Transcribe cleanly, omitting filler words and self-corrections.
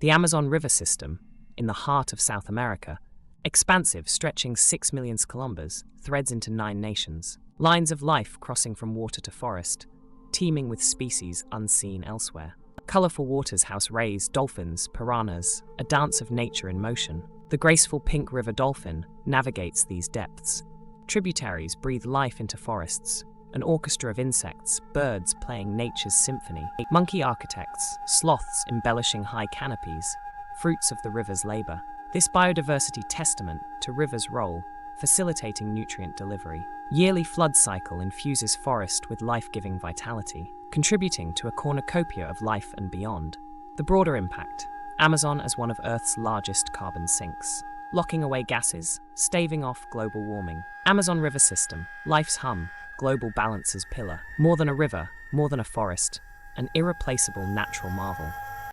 The Amazon River system, in the heart of South America, expansive, stretching 6 million kilometers, threads into 9 nations. Lines of life crossing from water to forest, teeming with species unseen elsewhere. Colorful waters house rays, dolphins, piranhas, a dance of nature in motion. The graceful pink river dolphin navigates these depths. Tributaries breathe life into forests, an orchestra of insects, birds playing nature's symphony. Monkey architects, sloths embellishing high canopies, fruits of the river's labor. This biodiversity testament to river's role, facilitating nutrient delivery. Yearly flood cycle infuses forest with life-giving vitality, contributing to a cornucopia of life and beyond. The broader impact: Amazon as one of Earth's largest carbon sinks, locking away gases, staving off global warming. Amazon River System, life's hum, global balance's pillar. More than a river, more than a forest, an irreplaceable natural marvel.